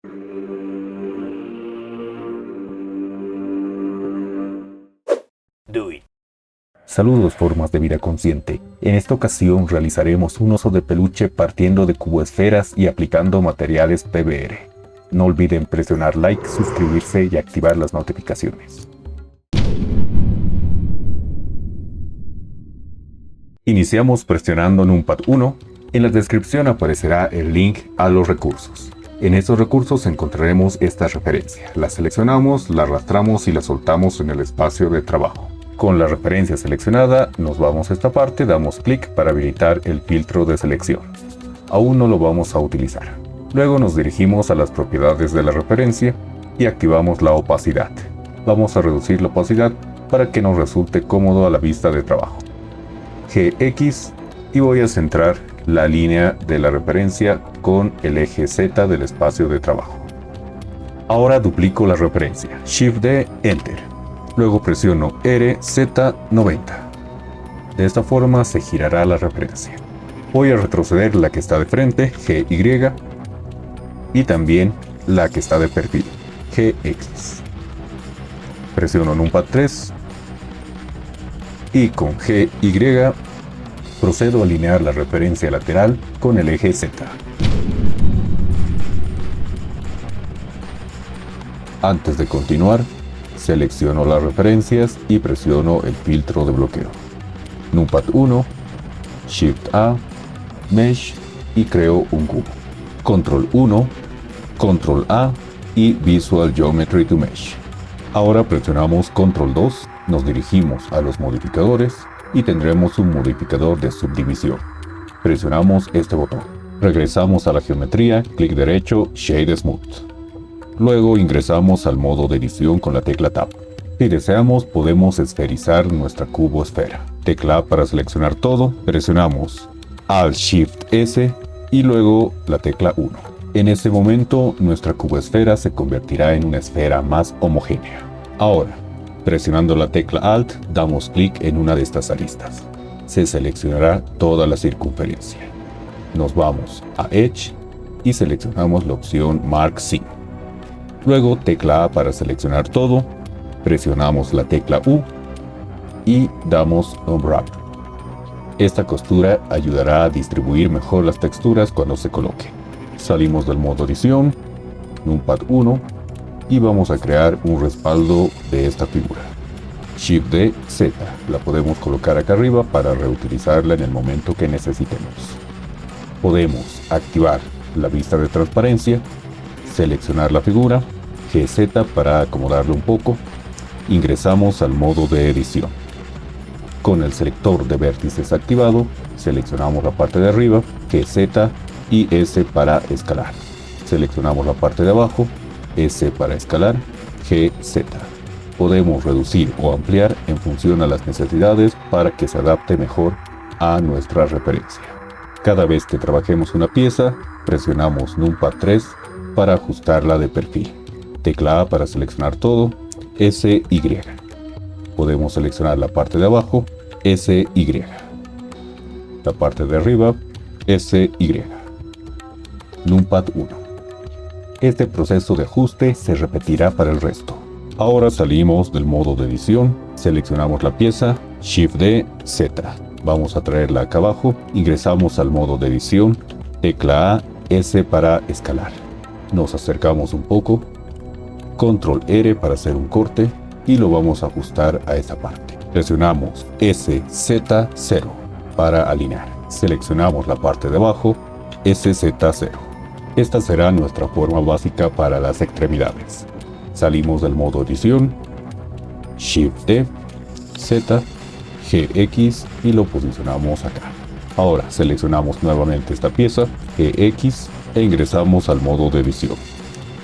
Do it. Saludos, formas de vida consciente. En esta ocasión realizaremos un oso de peluche partiendo de cuboesferas y aplicando materiales PBR. No olviden presionar like, suscribirse y activar las notificaciones. Iniciamos presionando Numpad 1. En la descripción aparecerá el link a los recursos. En estos recursos encontraremos esta referencia. La seleccionamos, la arrastramos y la soltamos en el espacio de trabajo. Con la referencia seleccionada, nos vamos a esta parte, damos clic para habilitar el filtro de selección. Aún no lo vamos a utilizar. Luego nos dirigimos a las propiedades de la referencia y activamos la opacidad. Vamos a reducir la opacidad para que nos resulte cómodo a la vista de trabajo. GX, y voy a centrar la línea de la referencia con el eje Z del espacio de trabajo. Ahora duplico la referencia, Shift D, Enter. Luego presiono RZ90. De esta forma se girará la referencia. Voy a retroceder la que está de frente, GY, y también la que está de perfil, GX. Presiono Numpad 3 y con GY procedo a alinear la referencia lateral con el eje Z. Antes de continuar, selecciono las referencias y presiono el filtro de bloqueo. Numpad 1, Shift A, Mesh y creo un cubo. Control 1, Control A y Visual Geometry to Mesh. Ahora presionamos Control 2, nos dirigimos a los modificadores y tendremos un modificador de subdivisión. Presionamos este botón. Regresamos a la geometría, clic derecho, Shade Smooth. Luego ingresamos al modo de edición con la tecla Tab. Si deseamos, podemos esferizar nuestra cuboesfera. Tecla A para seleccionar todo, presionamos Alt-Shift-S y luego la tecla 1. En ese momento, nuestra cuboesfera se convertirá en una esfera más homogénea. Ahora, presionando la tecla Alt, damos clic en una de estas aristas. Se seleccionará toda la circunferencia. Nos vamos a Edge y seleccionamos la opción Mark Seam. Luego tecla A para seleccionar todo, presionamos la tecla U y damos Unwrap. Esta costura ayudará a distribuir mejor las texturas cuando se coloque. Salimos del modo edición, Numpad 1 y vamos a crear un respaldo de esta figura. Shift D, Z, la podemos colocar acá arriba para reutilizarla en el momento que necesitemos. Podemos activar la vista de transparencia, seleccionar la figura, GZ para acomodarlo un poco, ingresamos al modo de edición. Con el selector de vértices activado, seleccionamos la parte de arriba, GZ y S para escalar. Seleccionamos la parte de abajo, S para escalar, GZ. Podemos reducir o ampliar en función a las necesidades para que se adapte mejor a nuestra referencia. Cada vez que trabajemos una pieza, presionamos Numpad 3 para ajustarla de perfil. Tecla A para seleccionar todo, SY. Podemos seleccionar la parte de abajo, SY. La parte de arriba, SY. Numpad 1. Este proceso de ajuste se repetirá para el resto. Ahora salimos del modo de edición, seleccionamos la pieza, Shift D, Z. Vamos a traerla acá abajo, ingresamos al modo de edición, tecla A, S para escalar. Nos acercamos un poco, Control R para hacer un corte y lo vamos a ajustar a esa parte. Presionamos SZ0 para alinear. Seleccionamos la parte de abajo, SZ0. Esta será nuestra forma básica para las extremidades. Salimos del modo edición, Shift D, Z, GX y lo posicionamos acá. Ahora seleccionamos nuevamente esta pieza, GX, e ingresamos al modo de edición.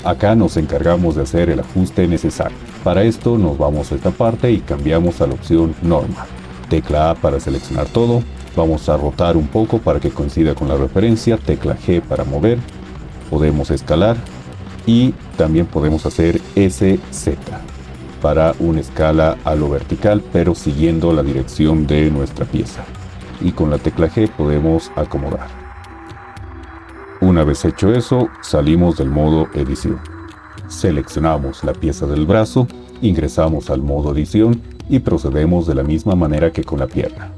Acá nos encargamos de hacer el ajuste necesario. Para esto nos vamos a esta parte y cambiamos a la opción normal. Tecla A para seleccionar todo. Vamos a rotar un poco para que coincida con la referencia. Tecla G para mover. Podemos escalar y también podemos hacer SZ para una escala a lo vertical, pero siguiendo la dirección de nuestra pieza. Y con la tecla G podemos acomodar. Una vez hecho eso, salimos del modo edición. Seleccionamos la pieza del brazo, ingresamos al modo edición y procedemos de la misma manera que con la pierna.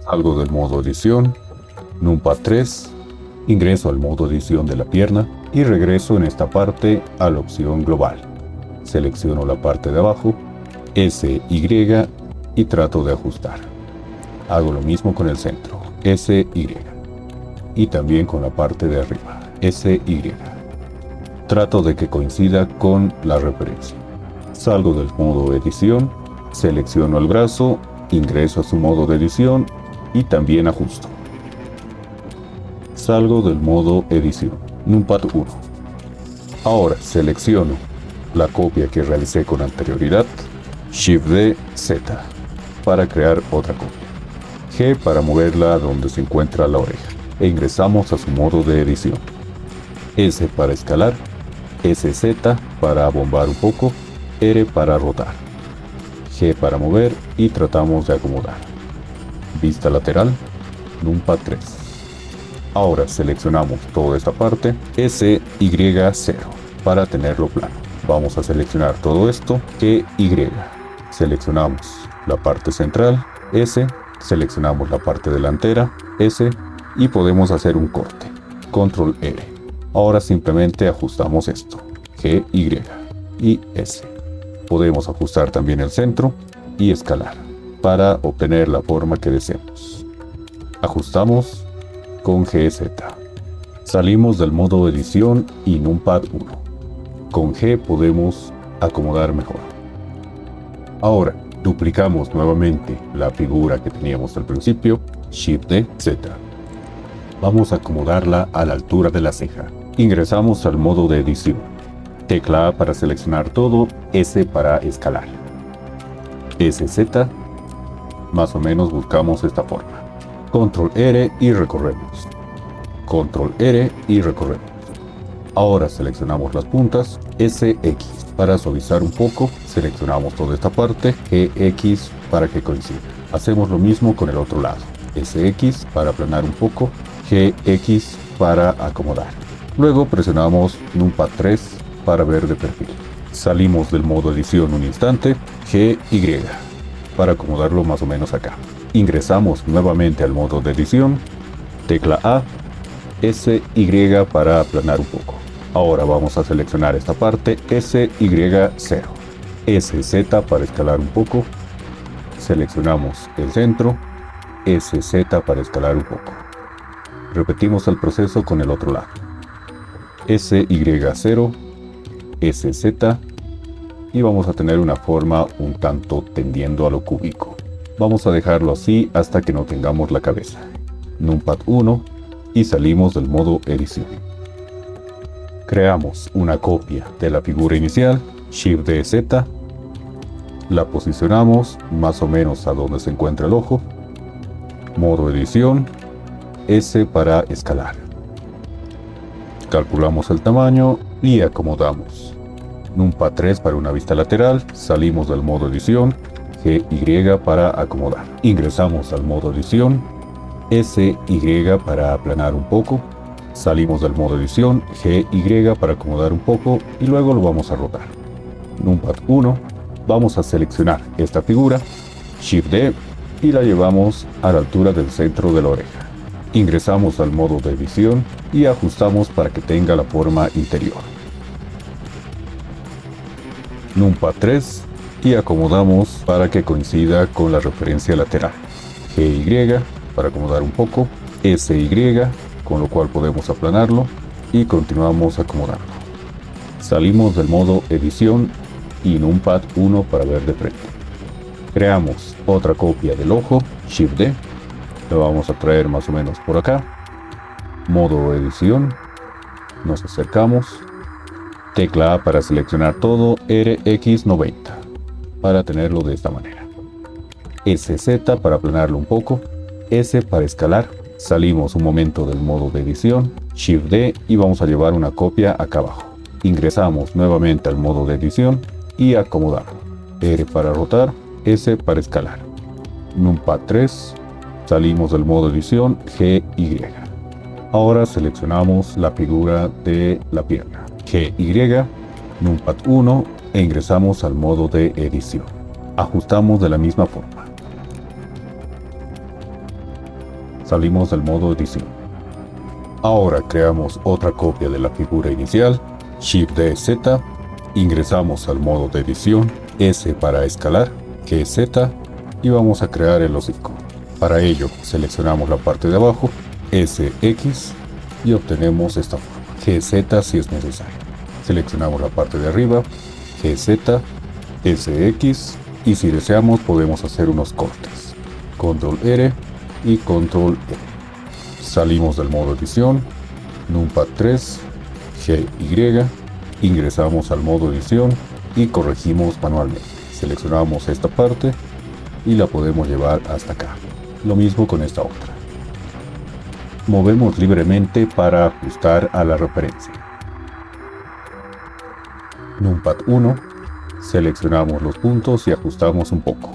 Salgo del modo edición, numpad 3, ingreso al modo edición de la pierna y regreso en esta parte a la opción global. Selecciono la parte de abajo, SY y trato de ajustar. Hago lo mismo con el centro, SY. Y también con la parte de arriba, SY. Trato de que coincida con la referencia. Salgo del modo edición, selecciono el brazo, ingreso a su modo de edición y también ajusto. Salgo del modo edición, numpad 1. Ahora selecciono la copia que realicé con anterioridad, Shift D, Z, para crear otra copia. G para moverla donde se encuentra la oreja. E ingresamos a su modo de edición. S para escalar, SZ para bombar un poco, R para rotar, G para mover y tratamos de acomodar. Vista lateral, numpad 3. Ahora seleccionamos toda esta parte, SY0, para tenerlo plano. Vamos a seleccionar todo esto, GY. Seleccionamos la parte central, S, seleccionamos la parte delantera, S, y podemos hacer un corte, Control R. Ahora simplemente ajustamos esto, GY y S. Podemos ajustar también el centro y escalar, para obtener la forma que deseemos. Ajustamos con GZ. Salimos del modo edición y numpad 1. Con G podemos acomodar mejor. Ahora, duplicamos nuevamente la figura que teníamos al principio, Shift D, Z. Vamos a acomodarla a la altura de la ceja. Ingresamos al modo de edición. Tecla A para seleccionar todo, S para escalar. SZ, más o menos buscamos esta forma. Control R y recorremos. Control R y recorremos. Ahora seleccionamos las puntas, SX para suavizar un poco, seleccionamos toda esta parte, GX para que coincida. Hacemos lo mismo con el otro lado, SX para aplanar un poco, GX para acomodar. Luego presionamos numpad 3 para ver de perfil. Salimos del modo edición un instante, GY para acomodarlo más o menos acá. Ingresamos nuevamente al modo de edición, tecla A, SY para aplanar un poco. Ahora vamos a seleccionar esta parte, SY0, SZ para escalar un poco. Seleccionamos el centro, SZ para escalar un poco. Repetimos el proceso con el otro lado. SY0, SZ, y vamos a tener una forma un tanto tendiendo a lo cúbico. Vamos a dejarlo así hasta que no tengamos la cabeza. Numpad 1 y salimos del modo edición. Creamos una copia de la figura inicial, Shift D, Z. La posicionamos más o menos a donde se encuentra el ojo. Modo edición, S para escalar. Calculamos el tamaño y acomodamos. Numpad 3 para una vista lateral, salimos del modo edición, GY para acomodar. Ingresamos al modo edición, SY para aplanar un poco. Salimos del modo edición, GY para acomodar un poco y luego lo vamos a rotar. Numpad 1, vamos a seleccionar esta figura, Shift D, y la llevamos a la altura del centro de la oreja. Ingresamos al modo de edición y ajustamos para que tenga la forma interior. Numpad 3 y acomodamos para que coincida con la referencia lateral. GY para acomodar un poco, SY, con lo cual podemos aplanarlo y continuamos acomodando. Salimos del modo edición y numpad 1 para ver de frente. Creamos otra copia del ojo, Shift D, lo vamos a traer más o menos por acá. Modo edición, nos acercamos, tecla A para seleccionar todo, RX90 para tenerlo de esta manera. SZ para aplanarlo un poco, S para escalar. Salimos un momento del modo de edición, Shift D, y vamos a llevar una copia acá abajo. Ingresamos nuevamente al modo de edición y acomodamos. R para rotar, S para escalar. Numpad 3, salimos del modo edición, GY. Ahora seleccionamos la figura de la pierna, GY, Numpad 1 e ingresamos al modo de edición. Ajustamos de la misma forma. Salimos del modo edición. Ahora creamos otra copia de la figura inicial, Shift D, Z, ingresamos al modo de edición, S para escalar, GZ, y vamos a crear el hocico. Para ello seleccionamos la parte de abajo, SX, y obtenemos esta forma, GZ si es necesario. Seleccionamos la parte de arriba, GZ, SX, y si deseamos podemos hacer unos cortes. Control R y Control R. Salimos del modo edición, Numpad 3, GY, ingresamos al modo edición y corregimos manualmente. Seleccionamos esta parte y la podemos llevar hasta acá. Lo mismo con esta otra. Movemos libremente para ajustar a la referencia. Numpad 1, seleccionamos los puntos y ajustamos un poco.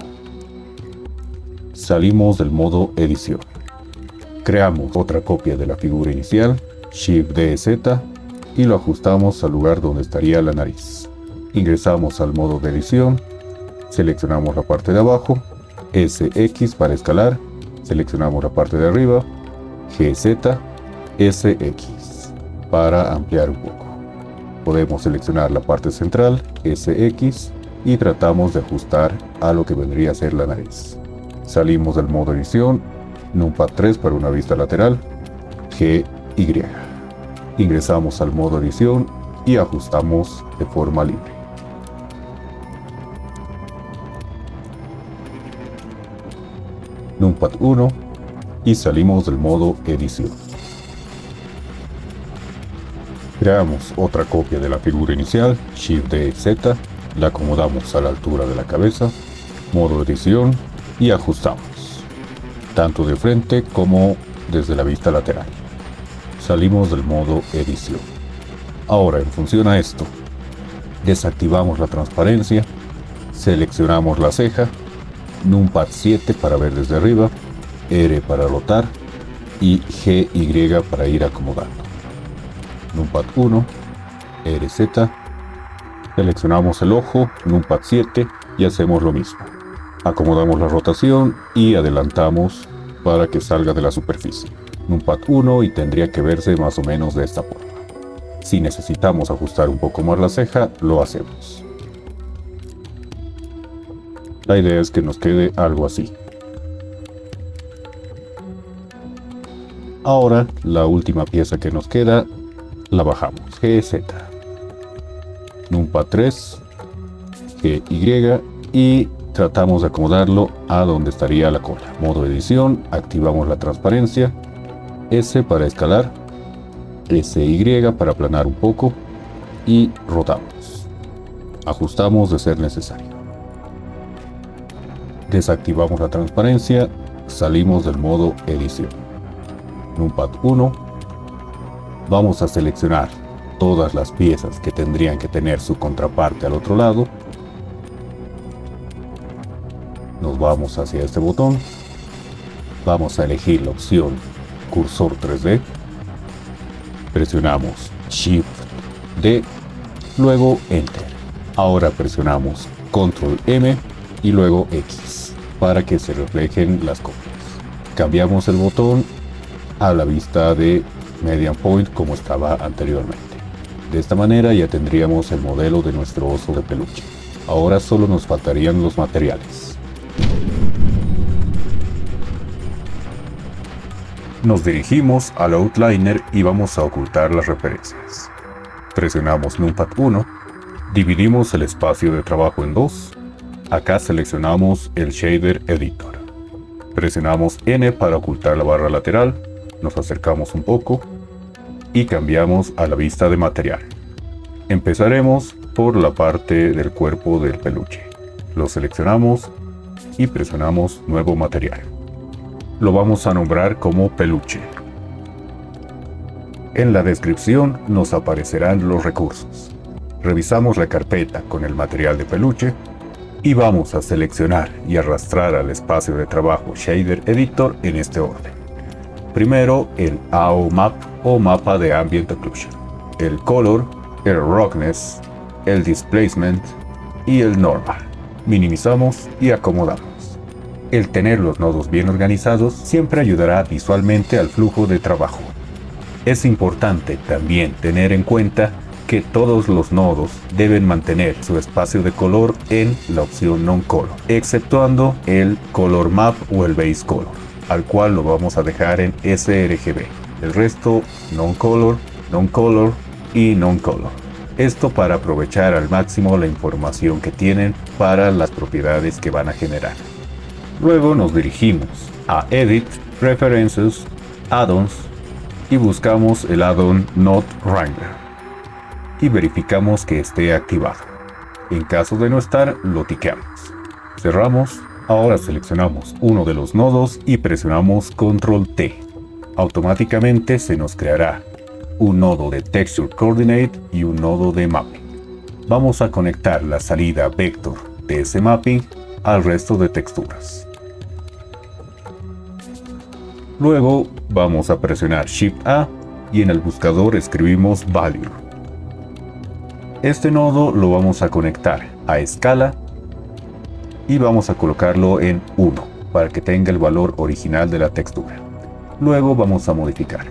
Salimos del modo edición. Creamos otra copia de la figura inicial, Shift D, Z, y lo ajustamos al lugar donde estaría la nariz. Ingresamos al modo de edición, seleccionamos la parte de abajo, SX para escalar, seleccionamos la parte de arriba, GZ, SX, para ampliar un poco. Podemos seleccionar la parte central, SX, y tratamos de ajustar a lo que vendría a ser la nariz. Salimos del modo edición, Numpad 3 para una vista lateral, GY. Ingresamos al modo edición y ajustamos de forma libre. Numpad 1 y salimos del modo edición. Creamos otra copia de la figura inicial, Shift D, Z, la acomodamos a la altura de la cabeza, modo edición y ajustamos, tanto de frente como desde la vista lateral. Salimos del modo edición. Ahora, en función a esto, desactivamos la transparencia, seleccionamos la ceja, Numpad 7 para ver desde arriba, R para rotar y GY para ir acomodando. Numpad 1, RZ, seleccionamos el ojo, Numpad 7 y hacemos lo mismo. Acomodamos la rotación y adelantamos para que salga de la superficie. Numpad 1 y tendría que verse más o menos de esta forma. Si necesitamos ajustar un poco más la ceja, lo hacemos. La idea es que nos quede algo así. Ahora, la última pieza que nos queda, la bajamos, GZ. Numpad 3, GY, y tratamos de acomodarlo a donde estaría la cola. Modo edición, activamos la transparencia, S para escalar, SY para aplanar un poco y rotamos. Ajustamos de ser necesario. Desactivamos la transparencia, salimos del modo edición. Numpad 1, vamos a seleccionar todas las piezas que tendrían que tener su contraparte al otro lado. Nos vamos hacia este botón, vamos a elegir la opción cursor 3D, presionamos Shift D, luego Enter. Ahora presionamos Control M y luego X para que se reflejen las copias. Cambiamos el botón a la vista de Median Point como estaba anteriormente. De esta manera ya tendríamos el modelo de nuestro oso de peluche. Ahora solo nos faltarían los materiales. Nos dirigimos al outliner y vamos a ocultar las referencias. Presionamos Numpad 1, dividimos el espacio de trabajo en dos. Acá seleccionamos el Shader Editor. Presionamos N para ocultar la barra lateral, nos acercamos un poco y cambiamos a la vista de material. Empezaremos por la parte del cuerpo del peluche. Lo seleccionamos y presionamos Nuevo material. Lo vamos a nombrar como peluche. En la descripción nos aparecerán los recursos. Revisamos la carpeta con el material de peluche Y vamos a seleccionar y arrastrar al espacio de trabajo Shader Editor en este orden. Primero el AO Map o mapa de Ambient Occlusion, el Color, el Roughness, el Displacement y el Normal. Minimizamos y acomodamos. El tener los nodos bien organizados siempre ayudará visualmente al flujo de trabajo. Es importante también tener en cuenta que todos los nodos deben mantener su espacio de color en la opción Non-Color, exceptuando el Color Map o el Base Color, al cual lo vamos a dejar en sRGB. El resto Non-Color, Non-Color y Non-Color. Esto para aprovechar al máximo la información que tienen para las propiedades que van a generar. Luego nos dirigimos a Edit, Preferences, Add-ons y buscamos el add-on Node Wrangler y verificamos que esté activado. En caso de no estar, lo tiqueamos. Cerramos. Ahora seleccionamos uno de los nodos y presionamos Control T. Automáticamente se nos creará un nodo de Texture Coordinate y un nodo de Mapping. Vamos a conectar la salida vector de ese mapping al resto de texturas. Luego vamos a presionar Shift A y en el buscador escribimos Value. Este nodo lo vamos a conectar a escala y vamos a colocarlo en 1 para que tenga el valor original de la textura. Luego vamos a modificar.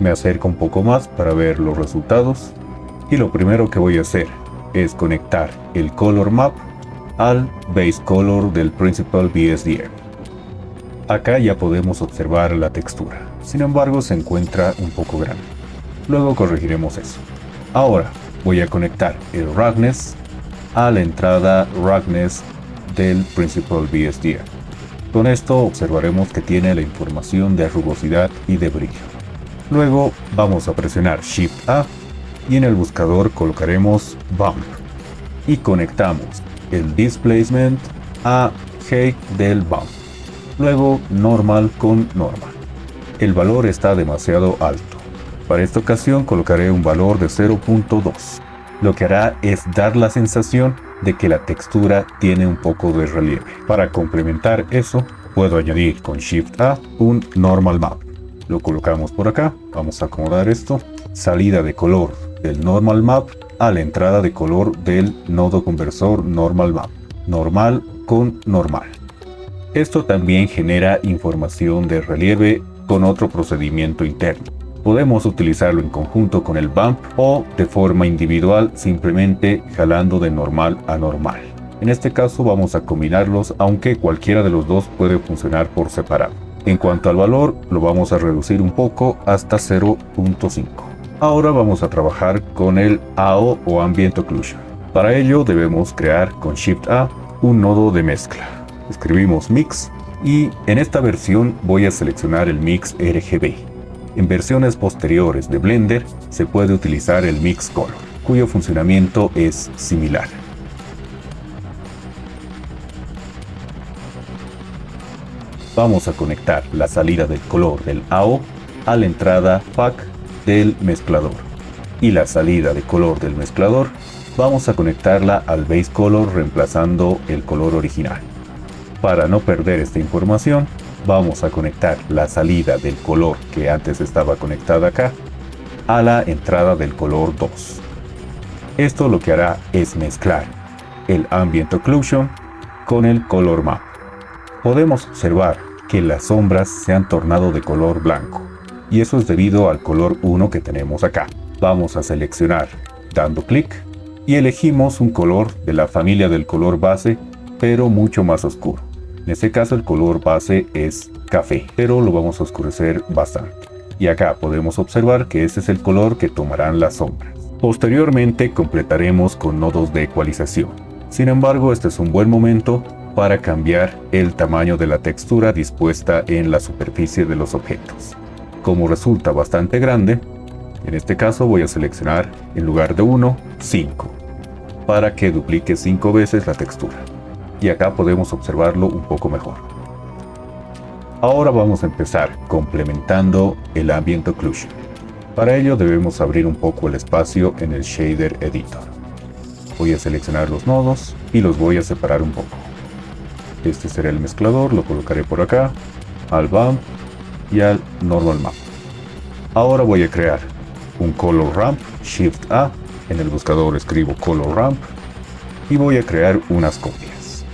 Me acerco un poco más para ver los resultados y lo primero que voy a hacer es conectar el Color Map al Base Color del Principal BSDM. Acá ya podemos observar la textura, sin embargo se encuentra un poco grande. Luego corregiremos eso. Ahora voy a conectar el Roughness a la entrada Roughness del Principal BSDM. Con esto observaremos que tiene la información de rugosidad y de brillo. Luego vamos a presionar Shift A y en el buscador colocaremos Bump y conectamos el Displacement a Height del Bump. Luego Normal con Normal. El valor está demasiado alto. Para esta ocasión colocaré un valor de 0.2. Lo que hará es dar la sensación de que la textura tiene un poco de relieve. Para complementar eso, puedo añadir con Shift A un Normal Map. Lo colocamos por acá, vamos a acomodar esto, salida de color del Normal Map a la entrada de color del nodo conversor Normal Map, normal con normal. Esto también genera información de relieve con otro procedimiento interno. Podemos utilizarlo en conjunto con el bump o de forma individual simplemente jalando de normal a normal. En este caso vamos a combinarlos, aunque cualquiera de los dos puede funcionar por separado. En cuanto al valor, lo vamos a reducir un poco hasta 0.5. Ahora vamos a trabajar con el AO o Ambient Occlusion. Para ello debemos crear con Shift A un nodo de mezcla. Escribimos Mix y en esta versión voy a seleccionar el Mix RGB. En versiones posteriores de Blender se puede utilizar el Mix Color, cuyo funcionamiento es similar. Vamos a conectar la salida del color del AO a la entrada FAC del mezclador y la salida de color del mezclador vamos a conectarla al Base Color reemplazando el color original. Para no perder esta información, vamos a conectar la salida del color que antes estaba conectada acá a la entrada del color 2. Esto lo que hará es mezclar el Ambient Occlusion con el Color Map. Podemos observar que las sombras se han tornado de color blanco y eso es debido al color 1 que tenemos acá. Vamos a seleccionar dando clic y elegimos un color de la familia del color base, pero mucho más oscuro. En este caso el color base es café, pero lo vamos a oscurecer bastante. Y acá podemos observar que este es el color que tomarán las sombras. Posteriormente completaremos con nodos de ecualización. Sin embargo, este es un buen momento para cambiar el tamaño de la textura dispuesta en la superficie de los objetos. Como resulta bastante grande, en este caso voy a seleccionar en lugar de 1, 5, para que duplique 5 veces la textura. Y acá podemos observarlo un poco mejor. Ahora vamos a empezar complementando el Ambient Occlusion. Para ello debemos abrir un poco el espacio en el Shader Editor. Voy a seleccionar los nodos y los voy a separar un poco. Este será el mezclador, lo colocaré por acá, al bump y al normal map. Ahora voy a crear un color ramp, Shift A, en el buscador escribo color ramp y voy a crear unas copias.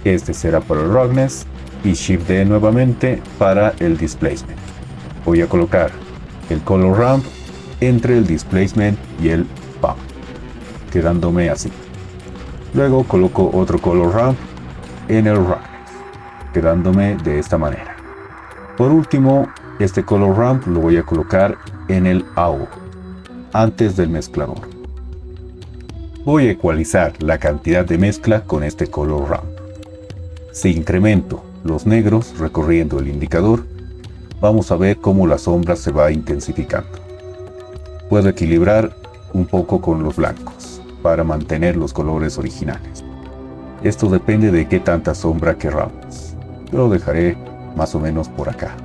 Este será para el roughness y Shift D nuevamente para el displacement. Voy a colocar el color ramp entre el displacement y el bump, quedándome así. Luego coloco otro color ramp en el roughness, quedándome de esta manera. Por último, este color ramp lo voy a colocar en el AO, antes del mezclador. Voy a ecualizar la cantidad de mezcla con este color ramp. Si incremento los negros recorriendo el indicador, vamos a ver cómo la sombra se va intensificando. Puedo equilibrar un poco con los blancos para mantener los colores originales. Esto depende de qué tanta sombra querramos. Yo lo dejaré más o menos por acá.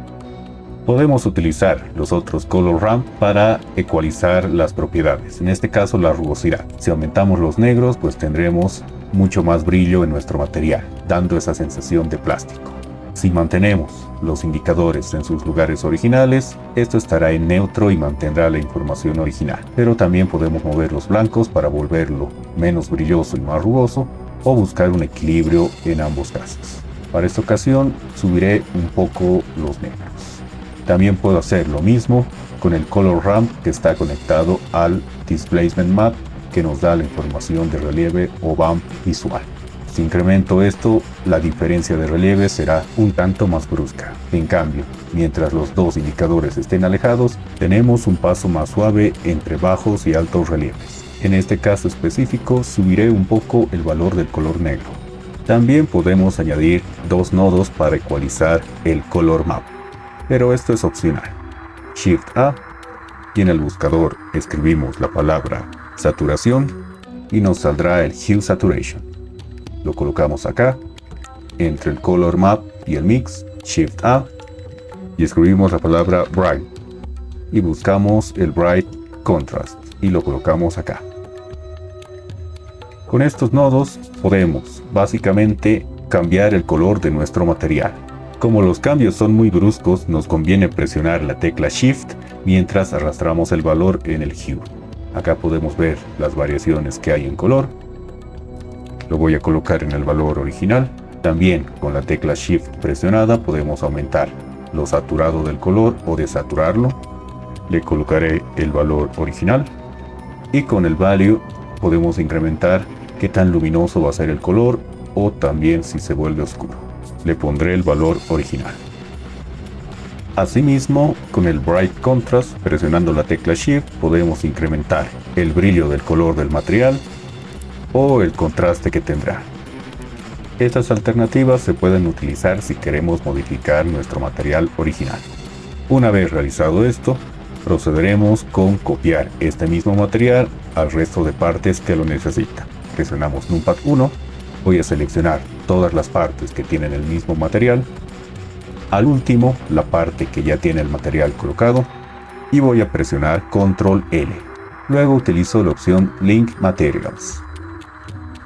Podemos utilizar los otros color ramp para ecualizar las propiedades, en este caso la rugosidad. Si aumentamos los negros, pues tendremos mucho más brillo en nuestro material, dando esa sensación de plástico. Si mantenemos los indicadores en sus lugares originales, esto estará en neutro y mantendrá la información original. Pero también podemos mover los blancos para volverlo menos brilloso y más rugoso, o buscar un equilibrio en ambos casos. Para esta ocasión subiré un poco los negros. También puedo hacer lo mismo con el color ramp que está conectado al displacement map, que nos da la información de relieve o bump visual. Si incremento esto, la diferencia de relieve será un tanto más brusca. En cambio, mientras los dos indicadores estén alejados, tenemos un paso más suave entre bajos y altos relieves. En este caso específico, subiré un poco el valor del color negro. También podemos añadir dos nodos para ecualizar el color map, pero esto es opcional. Shift A y en el buscador escribimos la palabra saturación y nos saldrá el Hue Saturation. Lo colocamos acá, entre el color map y el mix, Shift A, y escribimos la palabra bright y buscamos el bright contrast y lo colocamos acá. Con estos nodos podemos básicamente cambiar el color de nuestro material. Como los cambios son muy bruscos, nos conviene presionar la tecla Shift mientras arrastramos el valor en el Hue. Acá podemos ver las variaciones que hay en color. Lo voy a colocar en el valor original. También con la tecla Shift presionada podemos aumentar lo saturado del color o desaturarlo. Le colocaré el valor original. Y con el Value podemos incrementar qué tan luminoso va a ser el color o también si se vuelve oscuro. Le pondré el valor original. Asimismo, con el Bright Contrast, presionando la tecla Shift, podemos incrementar el brillo del color del material o el contraste que tendrá. Estas alternativas se pueden utilizar si queremos modificar nuestro material original. Una vez realizado esto, procederemos con copiar este mismo material al resto de partes que lo necesitan. Presionamos Numpad 1, voy a seleccionar todas las partes que tienen el mismo material. Al último, la parte que ya tiene el material colocado y voy a presionar Control L. Luego utilizo la opción Link Materials.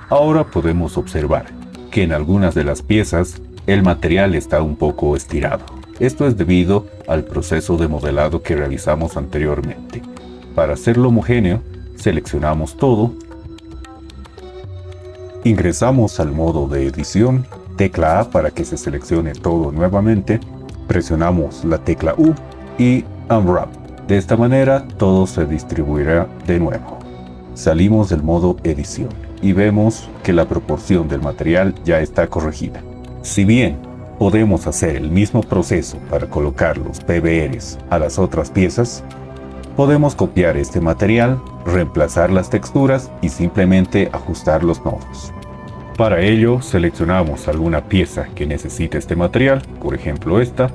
Ahora podemos observar que en algunas de las piezas el material está un poco estirado. Esto es debido al proceso de modelado que realizamos anteriormente. Para hacerlo homogéneo, seleccionamos todo, ingresamos al modo de edición, tecla A para que se seleccione todo nuevamente, presionamos la tecla U y Unwrap. De esta manera todo se distribuirá de nuevo. Salimos del modo edición y vemos que la proporción del material ya está corregida. Si bien podemos hacer el mismo proceso para colocar los PBRs a las otras piezas, podemos copiar este material, reemplazar las texturas y simplemente ajustar los nodos. Para ello seleccionamos alguna pieza que necesite este material, por ejemplo esta,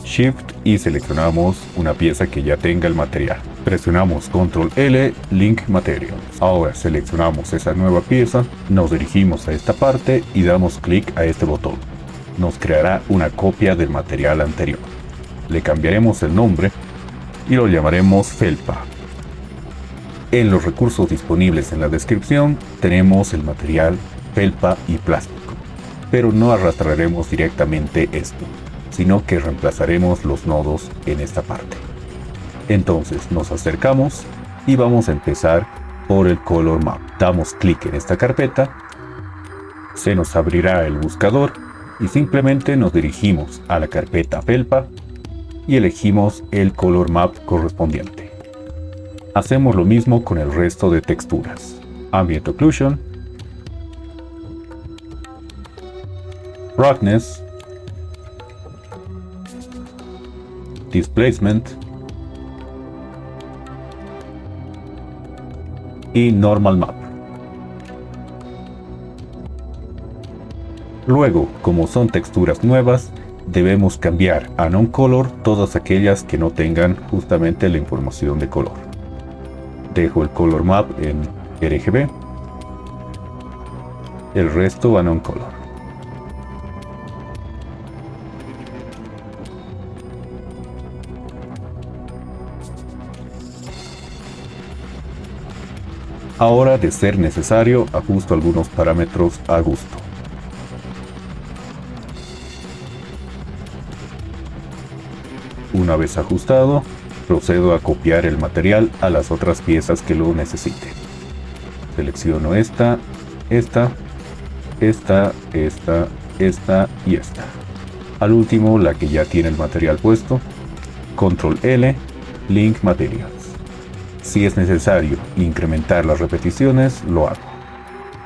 Shift y seleccionamos una pieza que ya tenga el material. Presionamos Control L, Link Materials. Ahora seleccionamos esa nueva pieza, nos dirigimos a esta parte y damos clic a este botón. Nos creará una copia del material anterior. Le cambiaremos el nombre y lo llamaremos felpa. En los recursos disponibles en la descripción tenemos el material felpa y plástico, pero no arrastraremos directamente esto, sino que reemplazaremos los nodos en esta parte. Entonces nos acercamos y vamos a empezar por el Color Map. Damos clic en esta carpeta, se nos abrirá el buscador y simplemente nos dirigimos a la carpeta felpa y elegimos el Color Map correspondiente. Hacemos lo mismo con el resto de texturas. Ambient Occlusion, Roughness, Displacement y Normal Map. Luego, como son texturas nuevas, debemos cambiar a Non-Color todas aquellas que no tengan justamente la información de color. Dejo el Color Map en RGB, el resto a Non-Color. Ahora, de ser necesario, ajusto algunos parámetros a gusto. Una vez ajustado, procedo a copiar el material a las otras piezas que lo necesiten. Selecciono esta y esta. Al último, la que ya tiene el material puesto. Control L, Link Materials. Si es necesario incrementar las repeticiones, lo hago.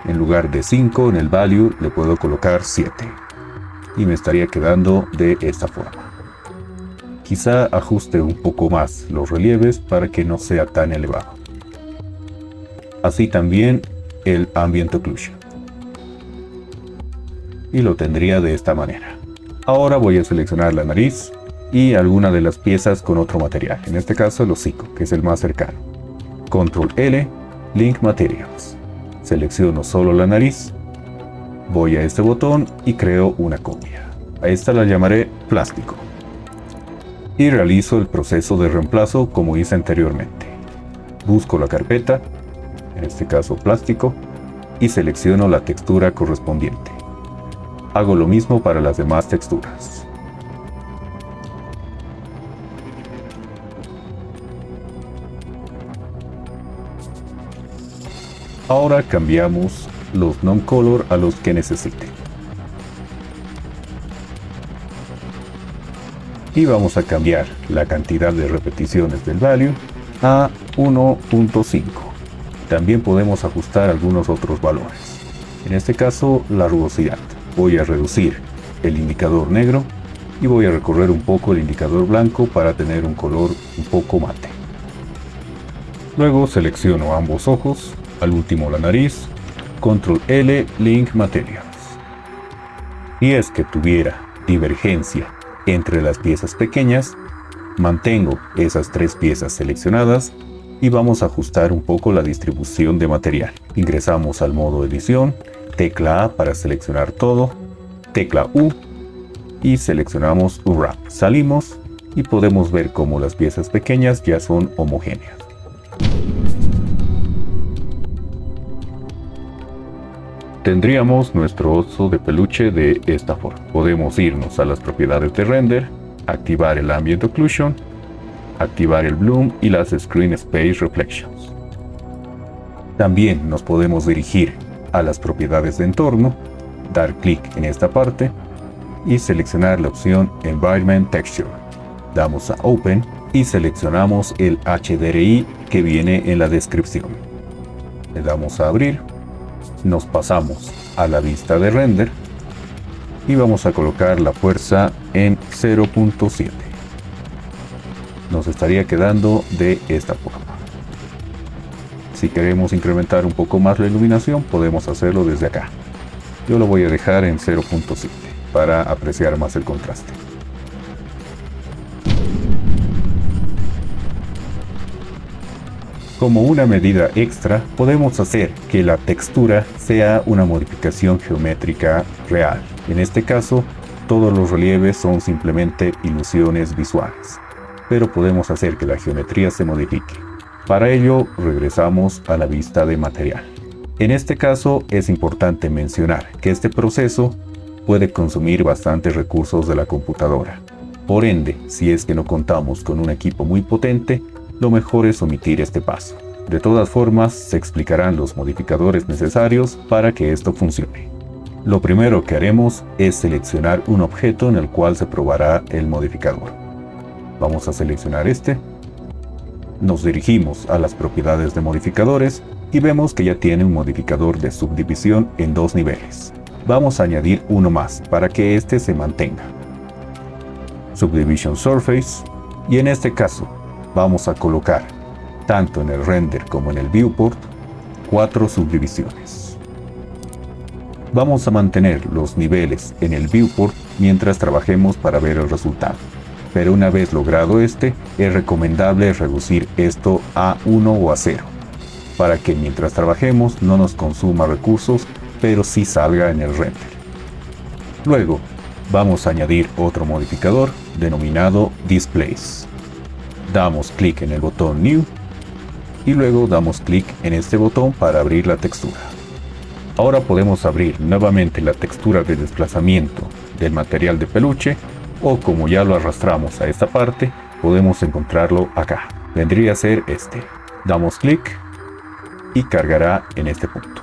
En lugar de 5 en el value, le puedo colocar 7. Y me estaría quedando de esta forma. Quizá ajuste un poco más los relieves para que no sea tan elevado. Así también el Ambient Occlusion. Y lo tendría de esta manera. Ahora voy a seleccionar la nariz y alguna de las piezas con otro material. En este caso el hocico, que es el más cercano. Control L, Link Materials. Selecciono solo la nariz. Voy a este botón y creo una copia. A esta la llamaré plástico. Y realizo el proceso de reemplazo como hice anteriormente. Busco la carpeta, en este caso plástico, y selecciono la textura correspondiente. Hago lo mismo para las demás texturas. Ahora cambiamos los non-color a los que necesiten. Y vamos a cambiar la cantidad de repeticiones del value a 1.5. También podemos ajustar algunos otros valores. En este caso, la rugosidad. Voy a reducir el indicador negro y voy a recorrer un poco el indicador blanco para tener un color un poco mate. Luego selecciono ambos ojos, al último la nariz, Control L, Link Materials. Si es que tuviera divergencia entre las piezas pequeñas, mantengo esas tres piezas seleccionadas y vamos a ajustar un poco la distribución de material. Ingresamos al modo edición, tecla A para seleccionar todo, tecla U y seleccionamos Wrap. Salimos y podemos ver cómo las piezas pequeñas ya son homogéneas. Tendríamos nuestro oso de peluche de esta forma. Podemos irnos a las propiedades de render, activar el Ambient Occlusion, activar el Bloom y las Screen Space Reflections. También nos podemos dirigir a las propiedades de entorno, dar clic en esta parte y seleccionar la opción Environment Texture. Damos a Open y seleccionamos el HDRI que viene en la descripción. Le damos a abrir. Nos pasamos a la vista de render y vamos a colocar la fuerza en 0.7. Nos estaría quedando de esta forma. Si queremos incrementar un poco más la iluminación, podemos hacerlo desde acá. Yo lo voy a dejar en 0.7 para apreciar más el contraste. Como una medida extra, podemos hacer que la textura sea una modificación geométrica real. En este caso, todos los relieves son simplemente ilusiones visuales, pero podemos hacer que la geometría se modifique. Para ello, regresamos a la vista de material. En este caso, es importante mencionar que este proceso puede consumir bastantes recursos de la computadora. Por ende, si es que no contamos con un equipo muy potente, lo mejor es omitir este paso. De todas formas, se explicarán los modificadores necesarios para que esto funcione. Lo primero que haremos es seleccionar un objeto en el cual se probará el modificador. Vamos a seleccionar este. Nos dirigimos a las propiedades de modificadores y vemos que ya tiene un modificador de subdivisión en 2 niveles. Vamos a añadir uno más para que este se mantenga. Subdivision Surface, y en este caso vamos a colocar tanto en el render como en el viewport 4 subdivisiones. Vamos a mantener los niveles en el viewport mientras trabajemos para ver el resultado, pero una vez logrado este, es recomendable reducir esto a 1 o a 0, para que mientras trabajemos no nos consuma recursos, pero sí salga en el render. Luego, vamos a añadir otro modificador denominado Displace. Damos clic en el botón New y luego damos clic en este botón para abrir la textura. Ahora podemos abrir nuevamente la textura de desplazamiento del material de peluche, o como ya lo arrastramos a esta parte, podemos encontrarlo acá. Vendría a ser este. Damos clic y cargará en este punto.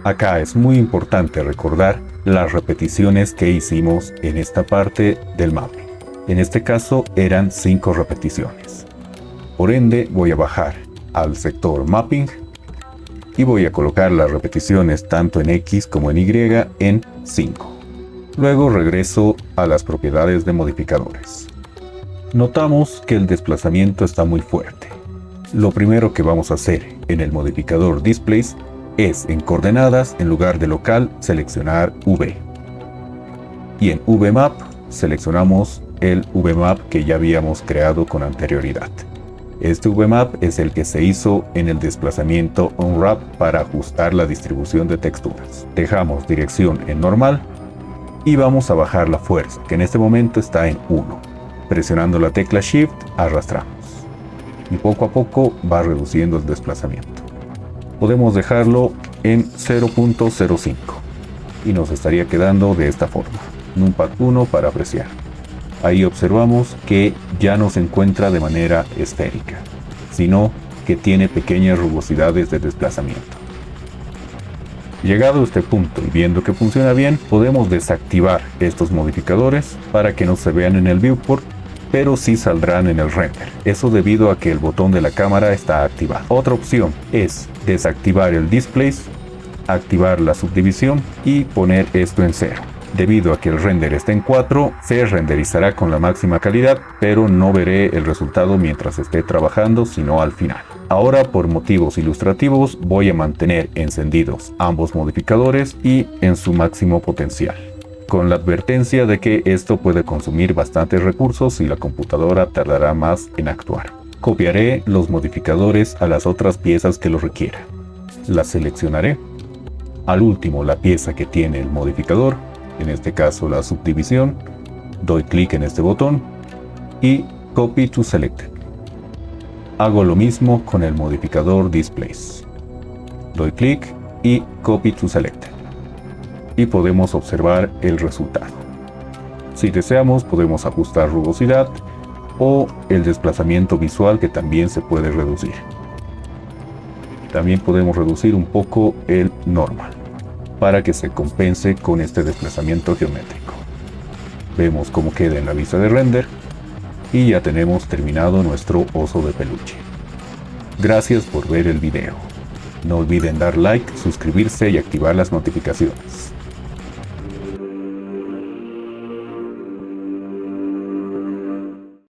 Acá es muy importante recordar las repeticiones que hicimos en esta parte del mapping. En este caso eran 5 repeticiones. Por ende, voy a bajar al sector Mapping y voy a colocar las repeticiones tanto en X como en Y en 5. Luego regreso a las propiedades de modificadores. Notamos que el desplazamiento está muy fuerte. Lo primero que vamos a hacer en el modificador Displace es en coordenadas, en lugar de local, seleccionar V. Y en VMap seleccionamos el VMap que ya habíamos creado con anterioridad. Este VMap es el que se hizo en el desplazamiento Unwrap para ajustar la distribución de texturas. Dejamos dirección en normal y vamos a bajar la fuerza, que en este momento está en 1. Presionando la tecla Shift, arrastramos. Y poco a poco va reduciendo el desplazamiento. Podemos dejarlo en 0.05 y nos estaría quedando de esta forma. Numpad 1 para apreciar. Ahí observamos que ya no se encuentra de manera esférica, sino que tiene pequeñas rugosidades de desplazamiento. Llegado a este punto y viendo que funciona bien, podemos desactivar estos modificadores para que no se vean en el viewport, pero sí saldrán en el render. Eso debido a que el botón de la cámara está activado. Otra opción es desactivar el Displace, activar la subdivisión y poner esto en 0. Debido a que el render está en 4, se renderizará con la máxima calidad, pero no veré el resultado mientras esté trabajando, sino al final. Ahora, por motivos ilustrativos, voy a mantener encendidos ambos modificadores y en su máximo potencial, con la advertencia de que esto puede consumir bastantes recursos y la computadora tardará más en actuar. Copiaré los modificadores a las otras piezas que lo requieran. Las seleccionaré. Al último, la pieza que tiene el modificador, en este caso la subdivisión, doy clic en este botón y Copy to Selected. Hago lo mismo con el modificador Displace. Doy clic y Copy to Selected. Y podemos observar el resultado. Si deseamos, podemos ajustar rugosidad o el desplazamiento visual, que también se puede reducir. También podemos reducir un poco el normal para que se compense con este desplazamiento geométrico. Vemos cómo queda en la vista de render y ya tenemos terminado nuestro oso de peluche. Gracias por ver el video. No olviden dar like, suscribirse y activar las notificaciones.